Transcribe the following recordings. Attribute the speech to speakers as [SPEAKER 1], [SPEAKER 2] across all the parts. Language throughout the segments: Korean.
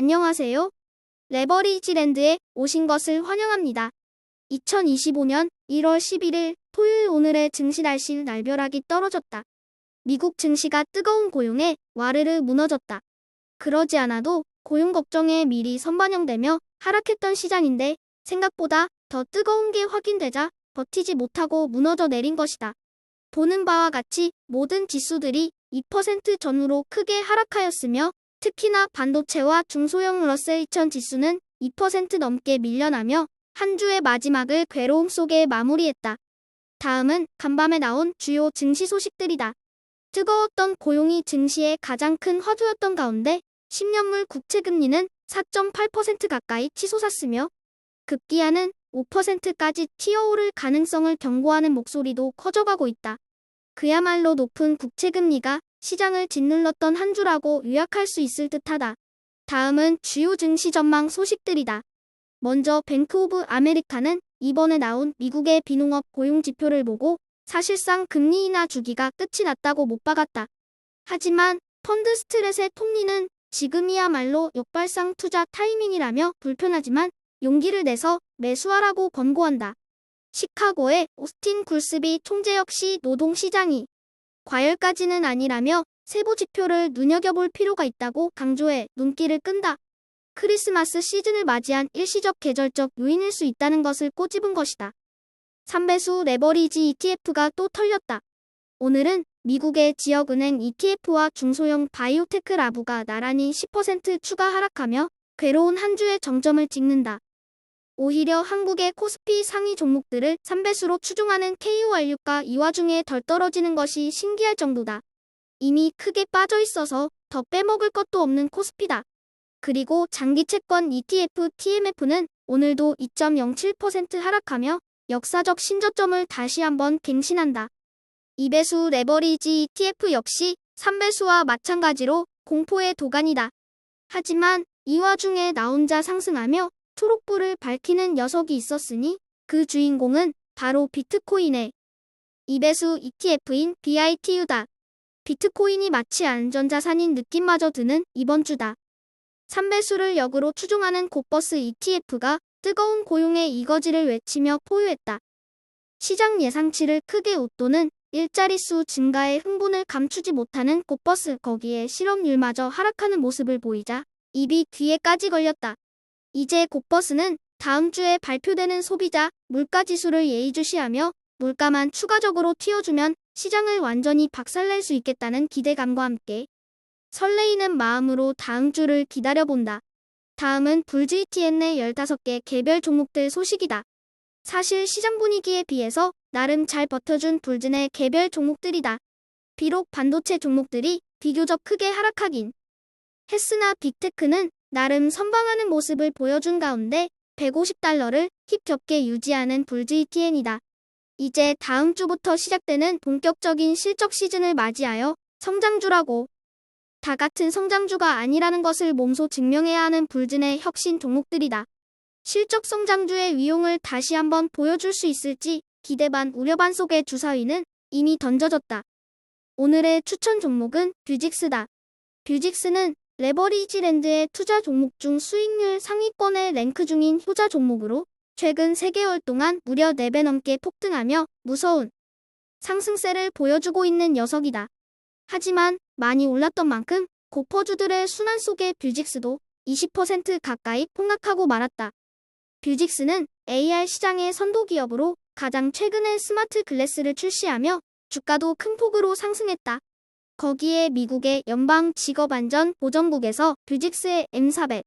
[SPEAKER 1] 안녕하세요. 레버리지랜드에 오신 것을 환영합니다. 2025년 1월 11일 토요일 오늘의 증시 날씨 날벼락이 떨어졌다. 미국 증시가 뜨거운 고용에 와르르 무너졌다. 그러지 않아도 고용 걱정에 미리 선반영되며 하락했던 시장인데 생각보다 더 뜨거운 게 확인되자 버티지 못하고 무너져 내린 것이다. 보는 바와 같이 모든 지수들이 2% 전후로 크게 하락하였으며 특히나 반도체와 중소형 러셀 2000 지수는 2% 넘게 밀려나며 한 주의 마지막을 괴로움 속에 마무리했다. 다음은 간밤에 나온 주요 증시 소식들이다. 뜨거웠던 고용이 증시의 가장 큰 화두였던 가운데 10년물 국채금리는 4.8% 가까이 치솟았으며 급기야는 5%까지 튀어오를 가능성을 경고하는 목소리도 커져가고 있다. 그야말로 높은 국채금리가 시장을 짓눌렀던 한 주라고 요약할 수 있을 듯하다. 다음은 주요 증시 전망 소식들이다. 먼저 뱅크 오브 아메리카는 이번에 나온 미국의 비농업 고용 지표를 보고 사실상 금리 인하 주기가 끝이 났다고 못 박았다. 하지만 펀드 스트레스의 톱니는 지금이야말로 역발상 투자 타이밍이라며 불편하지만 용기를 내서 매수하라고 권고한다. 시카고의 오스틴 굴스비 총재 역시 노동시장이 과열까지는 아니라며 세부 지표를 눈여겨볼 필요가 있다고 강조해 눈길을 끈다. 크리스마스 시즌을 맞이한 일시적 계절적 요인일 수 있다는 것을 꼬집은 것이다. 3배수 레버리지 ETF가 또 털렸다. 오늘은 미국의 지역은행 ETF와 중소형 바이오테크 라부가 나란히 10% 추가 하락하며 괴로운 한 주의 정점을 찍는다. 오히려 한국의 코스피 상위 종목들을 3배수로 추종하는 KORU가 이 와중에 덜 떨어지는 것이 신기할 정도다. 이미 크게 빠져 있어서 더 빼먹을 것도 없는 코스피다. 그리고 장기 채권 ETF TMF는 오늘도 2.07% 하락하며 역사적 신저점을 다시 한번 갱신한다. 2배수 레버리지 ETF 역시 3배수와 마찬가지로 공포의 도가니다. 하지만 이 와중에 나 혼자 상승하며 초록불을 밝히는 녀석이 있었으니 그 주인공은 바로 비트코인의 2배수 ETF인 BITU다. 비트코인이 마치 안전자산인 느낌마저 드는 이번 주다. 3배수를 역으로 추종하는 고버스 ETF가 뜨거운 고용의 이거지를 외치며 포효했다. 시장 예상치를 크게 웃도는 일자릿수 증가의 흥분을 감추지 못하는 고버스 거기에 실업률마저 하락하는 모습을 보이자 입이 귀에까지 걸렸다. 이제 고버스는 다음 주에 발표되는 소비자 물가지수를 예의주시하며 물가만 추가적으로 튀어주면 시장을 완전히 박살낼 수 있겠다는 기대감과 함께 설레이는 마음으로 다음 주를 기다려본다. 다음은 불주이TN의 15개 개별 종목들 소식이다. 사실 시장 분위기에 비해서 나름 잘 버텨준 불진의 개별 종목들이다. 비록 반도체 종목들이 비교적 크게 하락하긴 했으나 빅테크는 나름 선방하는 모습을 보여준 가운데 $150를 힘겹게 유지하는 불주이TN이다. 이제 다음 주부터 시작되는 본격적인 실적 시즌을 맞이하여 성장주라고 다 같은 성장주가 아니라는 것을 몸소 증명해야 하는 불진의 혁신 종목들이다. 실적 성장주의 위용을 다시 한번 보여줄 수 있을지 기대 반 우려 반 속의 주사위는 이미 던져졌다. 오늘의 추천 종목은 뷰직스다. 뷰직스는 레버리지랜드의 투자 종목 중 수익률 상위권에 랭크 중인 효자 종목으로 최근 3개월 동안 무려 4배 넘게 폭등하며 무서운 상승세를 보여주고 있는 녀석이다. 하지만 많이 올랐던 만큼 고퍼주들의 순환 속에 뷰직스도 20% 가까이 폭락하고 말았다. 뷰직스는 AR 시장의 선도기업으로 가장 최근에 스마트 글래스를 출시하며 주가도 큰 폭으로 상승했다. 거기에 미국의 연방직업안전보전국에서 뷰직스의 M400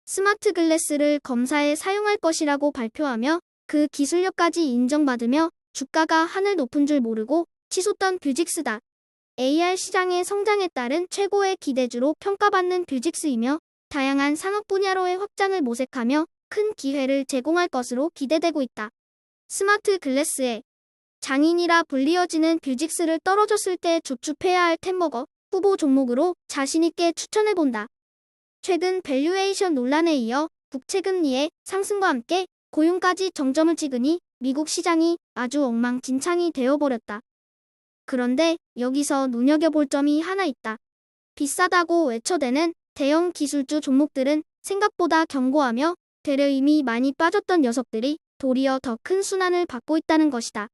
[SPEAKER 1] 스마트 글래스를 검사에 사용할 것이라고 발표하며 그 기술력까지 인정받으며 주가가 하늘 높은 줄 모르고 치솟던 뷰직스다. AR 시장의 성장에 따른 최고의 기대주로 평가받는 뷰직스이며 다양한 산업 분야로의 확장을 모색하며 큰 기회를 제공할 것으로 기대되고 있다. 스마트 글래스의 장인이라 불리어지는 뷰직스를 떨어졌을 때 줍줍해야 할 템버거 후보 종목으로 자신있게 추천해본다. 최근 밸류에이션 논란에 이어 국채금리의 상승과 함께 고용까지 정점을 찍으니 미국 시장이 아주 엉망진창이 되어버렸다. 그런데 여기서 눈여겨볼 점이 하나 있다. 비싸다고 외쳐대는 대형 기술주 종목들은 생각보다 견고하며 되려 이미 많이 빠졌던 녀석들이 도리어 더 큰 순환을 받고 있다는 것이다.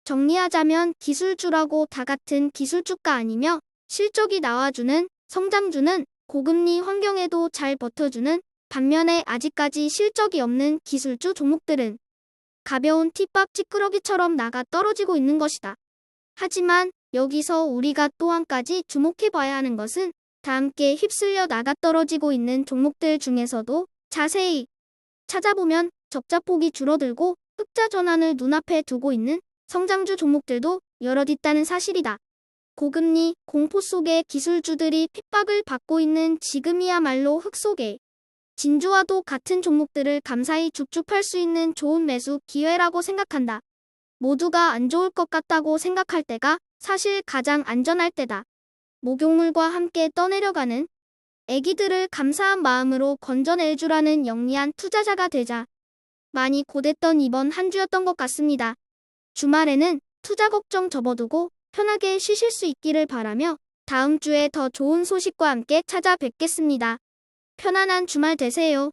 [SPEAKER 1] 정리하자면 기술주라고 다 같은 기술주가 아니며 실적이 나와주는 성장주는 고금리 환경에도 잘 버텨주는 반면에 아직까지 실적이 없는 기술주 종목들은 가벼운 티밥 찌끄러기처럼 나가 떨어지고 있는 것이다. 하지만 여기서 우리가 또 한 가지 주목해봐야 하는 것은 다 함께 휩쓸려 나가 떨어지고 있는 종목들 중에서도 자세히 찾아보면 적자폭이 줄어들고 흑자 전환을 눈앞에 두고 있는 성장주 종목들도 여럿 있다는 사실이다. 고금리 공포 속에 기술주들이 핍박을 받고 있는 지금이야말로 흑 속에 진주와도 같은 종목들을 감사히 쭉쭉 팔 수 있는 좋은 매수 기회라고 생각한다. 모두가 안 좋을 것 같다고 생각할 때가 사실 가장 안전할 때다. 목욕물과 함께 떠내려가는 애기들을 감사한 마음으로 건져내주라는 영리한 투자자가 되자. 많이 고됐던 이번 한 주였던 것 같습니다. 주말에는 투자 걱정 접어두고 편하게 쉬실 수 있기를 바라며 다음 주에 더 좋은 소식과 함께 찾아뵙겠습니다. 편안한 주말 되세요.